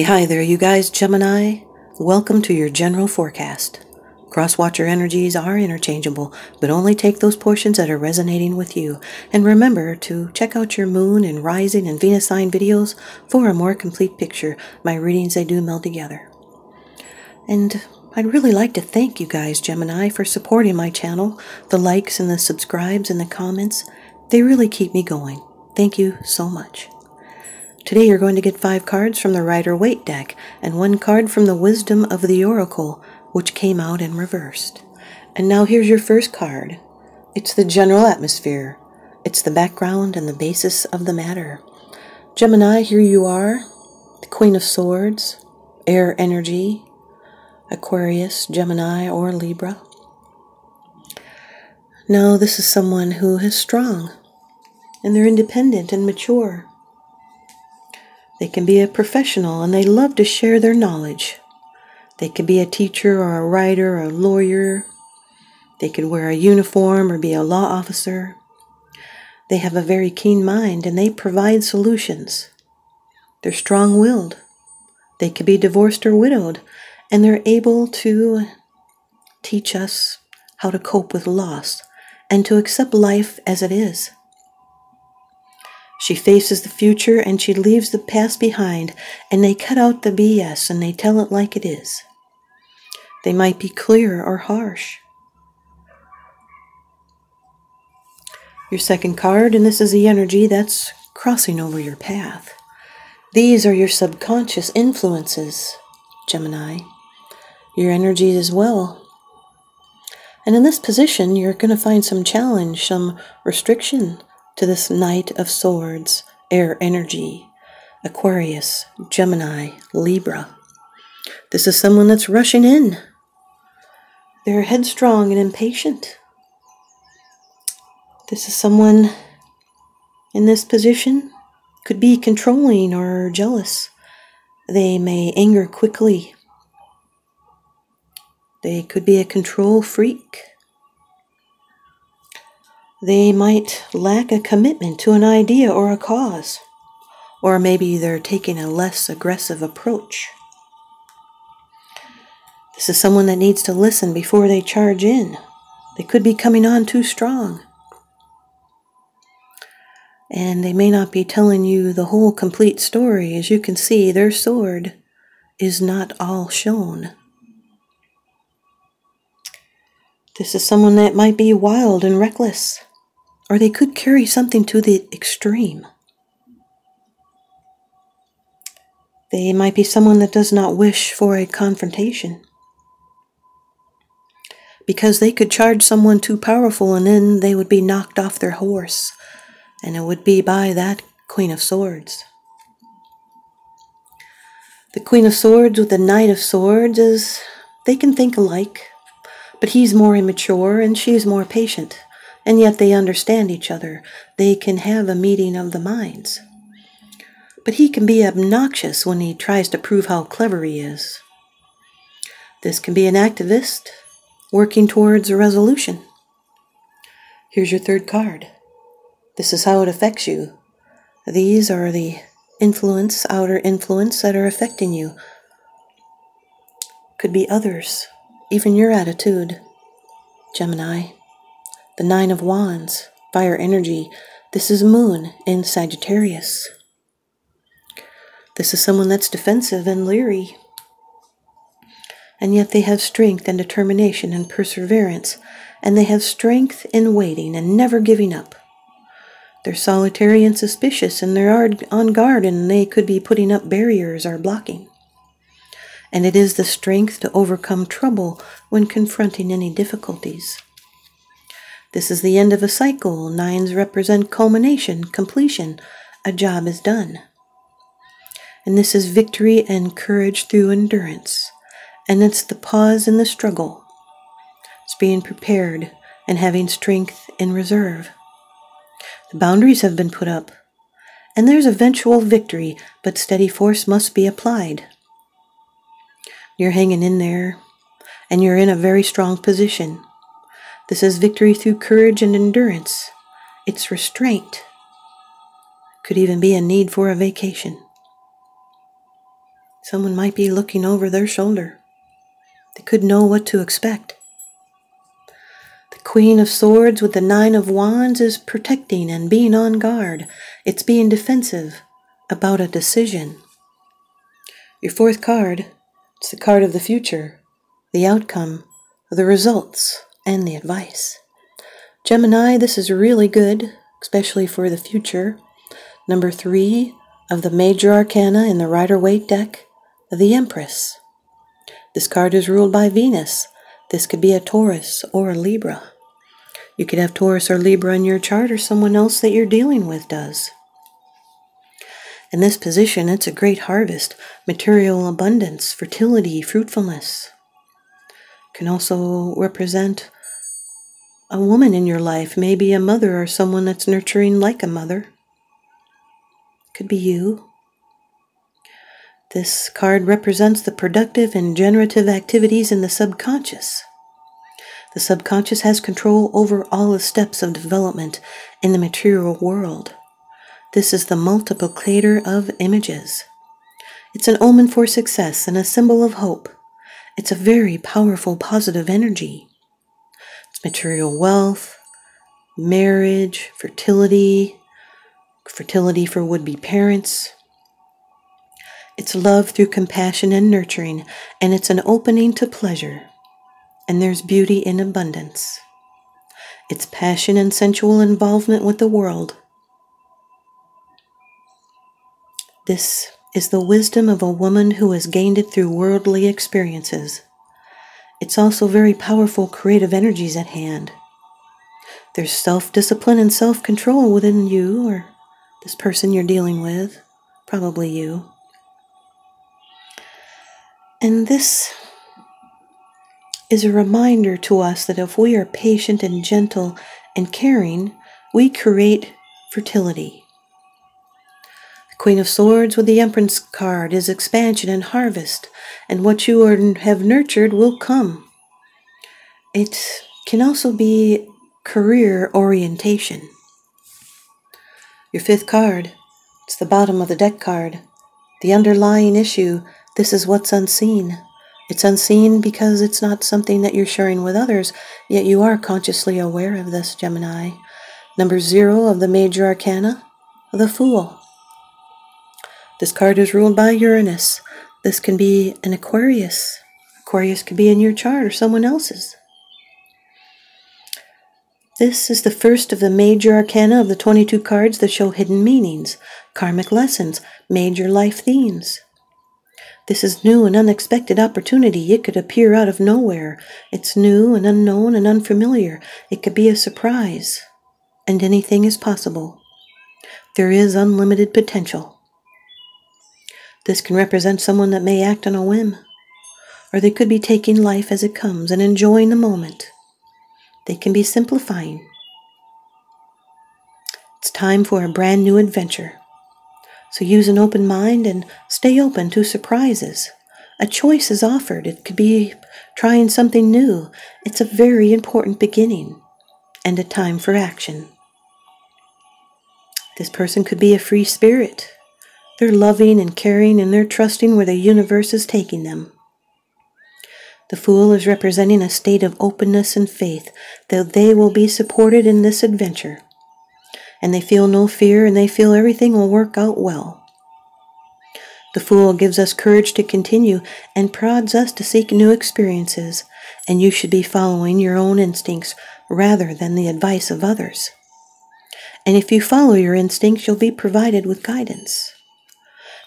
Hi there, you guys, Gemini. Welcome to your general forecast. Cross-watcher energies are interchangeable, but only take those portions that are resonating with you. And remember to check out your moon and rising and Venus sign videos for a more complete picture. My readings, they do meld together. And I'd really like to thank you guys, Gemini, for supporting my channel. The likes and the subscribes and the comments, they really keep me going. Thank you so much. Today you're going to get 5 cards from the Rider-Waite deck and 1 card from the Wisdom of the Oracle, which came out in reversed. And now here's your first card. It's the general atmosphere. It's the background and the basis of the matter. Gemini, here you are, the Queen of Swords, air energy, Aquarius, Gemini, or Libra. Now this is someone who is strong, and they're independent and mature. They can be a professional, and they love to share their knowledge. They could be a teacher or a writer or a lawyer. They could wear a uniform or be a law officer. They have a very keen mind, and they provide solutions. They're strong-willed. They could be divorced or widowed, and they're able to teach us how to cope with loss and to accept life as it is. She faces the future and she leaves the past behind, and they cut out the BS and they tell it like it is. They might be clear or harsh. Your second card, and this is the energy that's crossing over your path. These are your subconscious influences, Gemini. Your energies as well. And in this position, you're going to find some challenge, some restriction to this Knight of Swords, air energy, Aquarius, Gemini, Libra. This is someone that's rushing in. They're headstrong and impatient. This is someone in this position could be controlling or jealous. They may anger quickly. They could be a control freak. They might lack a commitment to an idea or a cause, or maybe they're taking a less aggressive approach. This is someone that needs to listen before they charge in. They could be coming on too strong. And they may not be telling you the whole complete story. As you can see, their sword is not all shown. This is someone that might be wild and reckless, or they could carry something to the extreme. They might be someone that does not wish for a confrontation, because they could charge someone too powerful and then they would be knocked off their horse, and it would be by that Queen of Swords. The Queen of Swords with the Knight of Swords is, they can think alike, but he's more immature and she's more patient, and yet they understand each other. They can have a meeting of the minds. But he can be obnoxious when he tries to prove how clever he is. This can be an activist working towards a resolution. Here's your third card. This is how it affects you. These are the influence, outer influence that are affecting you. Could be others, even your attitude, Gemini. The 9 of Wands, fire energy. This is Moon in Sagittarius. This is someone that's defensive and leery, and yet they have strength and determination and perseverance, and they have strength in waiting and never giving up. They're solitary and suspicious, and they're on guard, and they could be putting up barriers or blocking. And it is the strength to overcome trouble when confronting any difficulties. This is the end of a cycle. 9s represent culmination, completion. A job is done. And this is victory and courage through endurance. And it's the pause in the struggle. It's being prepared and having strength in reserve. The boundaries have been put up, and there's eventual victory, but steady force must be applied. You're hanging in there, and you're in a very strong position. This is victory through courage and endurance. It's restraint. Could even be a need for a vacation. Someone might be looking over their shoulder. They could know what to expect. The Queen of Swords with the Nine of Wands is protecting and being on guard. It's being defensive about a decision. Your fourth card, it's the card of the future, the outcome, the results, and the advice. Gemini, this is really good, especially for the future. Number 3 of the major arcana in the Rider-Waite deck, the Empress. This card is ruled by Venus. This could be a Taurus or a Libra. You could have Taurus or Libra in your chart, or someone else that you're dealing with does. In this position, it's a great harvest, material abundance, fertility, fruitfulness. It can also represent a woman in your life, maybe a mother or someone that's nurturing like a mother. Could be you. This card represents the productive and generative activities in the subconscious. The subconscious has control over all the steps of development in the material world. This is the multiplicator of images. It's an omen for success and a symbol of hope. It's a very powerful, positive energy. It's material wealth, marriage, fertility for would-be parents. It's love through compassion and nurturing, and it's an opening to pleasure. And there's beauty in abundance. It's passion and sensual involvement with the world. This is the wisdom of a woman who has gained it through worldly experiences. It's also very powerful creative energies at hand. There's self-discipline and self-control within you, or this person you're dealing with, probably you. And this is a reminder to us that if we are patient and gentle and caring, we create fertility. The Queen of Swords with the Empress card is expansion and harvest, and what you have nurtured will come. It can also be career orientation. Your fifth card, it's the bottom of the deck card. The underlying issue, this is what's unseen. It's unseen because it's not something that you're sharing with others, yet you are consciously aware of this, Gemini. Number 0 of the major arcana, the Fool. This card is ruled by Uranus. This can be an Aquarius. Aquarius could be in your chart or someone else's. This is the first of the major arcana of the 22 cards that show hidden meanings, karmic lessons, major life themes. This is new and unexpected opportunity. It could appear out of nowhere. It's new and unknown and unfamiliar. It could be a surprise. And anything is possible. There is unlimited potential. This can represent someone that may act on a whim, or they could be taking life as it comes and enjoying the moment. They can be simplifying. It's time for a brand new adventure. So use an open mind and stay open to surprises. A choice is offered. It could be trying something new. It's a very important beginning and a time for action. This person could be a free spirit. They're loving and caring, and they're trusting where the universe is taking them. The Fool is representing a state of openness and faith that they will be supported in this adventure. And they feel no fear, and they feel everything will work out well. The Fool gives us courage to continue and prods us to seek new experiences, and you should be following your own instincts rather than the advice of others. And if you follow your instincts, you'll be provided with guidance.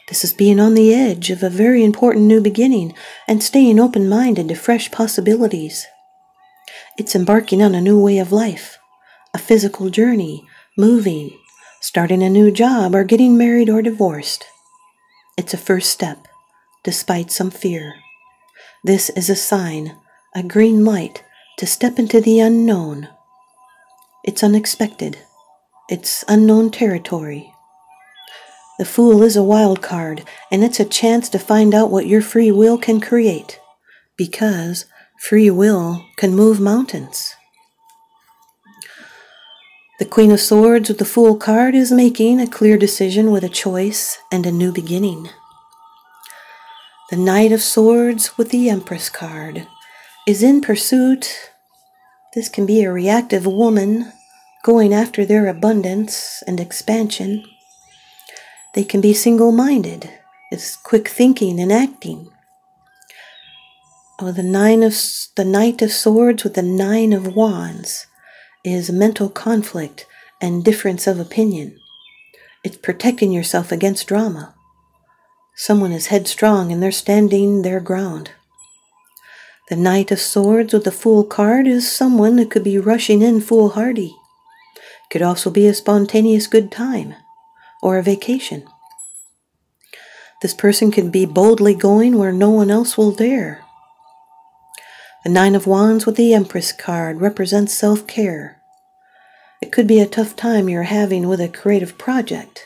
This is being on the edge of a very important new beginning and staying open-minded to fresh possibilities. It's embarking on a new way of life, a physical journey, moving, starting a new job, or getting married or divorced. It's a first step, despite some fear. This is a sign, a green light, to step into the unknown. It's unexpected. It's unknown territory. The Fool is a wild card, and it's a chance to find out what your free will can create, because free will can move mountains. The Queen of Swords with the Fool card is making a clear decision with a choice and a new beginning. The Knight of Swords with the Empress card is in pursuit. This can be a reactive woman going after their abundance and expansion. They can be single-minded. It's quick thinking and acting. Oh, the Knight of Swords with the Nine of Wands is mental conflict and difference of opinion. It's protecting yourself against drama. Someone is headstrong and they're standing their ground. The Knight of Swords with the Fool card is someone that could be rushing in foolhardy. Could also be a spontaneous good time or a vacation. This person could be boldly going where no one else will dare. The Nine of Wands with the Empress card represents self-care. It could be a tough time you're having with a creative project.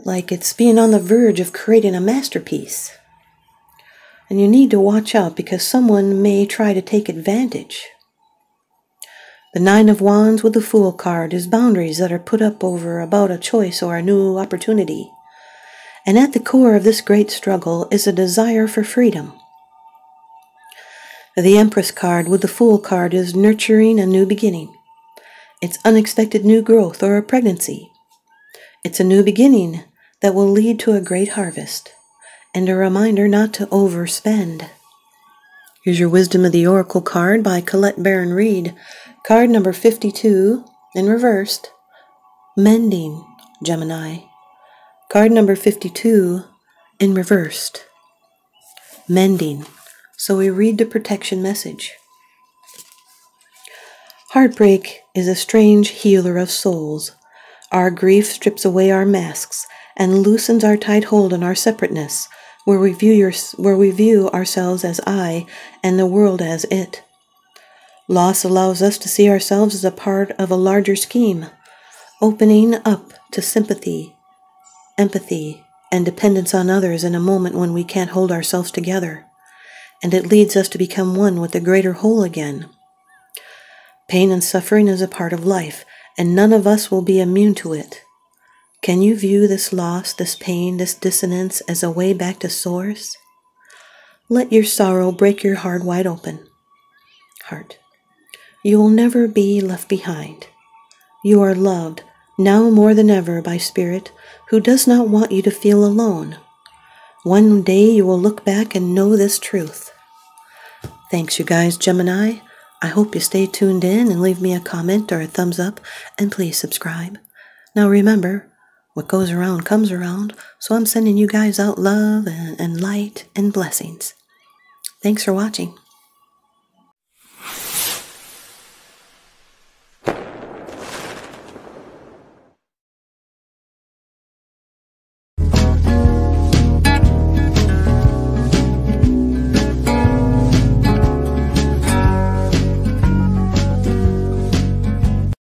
Like it's being on the verge of creating a masterpiece. And you need to watch out because someone may try to take advantage. The Nine of Wands with the Fool card is boundaries that are put up over about a choice or a new opportunity. And at the core of this great struggle is a desire for freedom. The Empress card with the Fool card is nurturing a new beginning. It's unexpected new growth or a pregnancy. It's a new beginning that will lead to a great harvest, and a reminder not to overspend. Here's your Wisdom of the Oracle card by Colette Baron Reed. Card number 52, in reversed, Mending, Gemini. Card number 52, in reversed, Mending. So we read the protection message. Heartbreak is a strange healer of souls. Our grief strips away our masks and loosens our tight hold on our separateness, where we view ourselves as I and the world as it. Loss allows us to see ourselves as a part of a larger scheme, opening up to sympathy, empathy, and dependence on others in a moment when we can't hold ourselves together. And it leads us to become one with the greater whole again. Pain and suffering is a part of life, and none of us will be immune to it. Can you view this loss, this pain, this dissonance as a way back to source? Let your sorrow break your heart wide open. Heart. You will never be left behind. You are loved, now more than ever, by Spirit, who does not want you to feel alone. One day you will look back and know this truth. Thanks, you guys, Gemini. I hope you stay tuned in and leave me a comment or a thumbs up, and please subscribe. Now remember, what goes around comes around, so I'm sending you guys out love and light and blessings. Thanks for watching.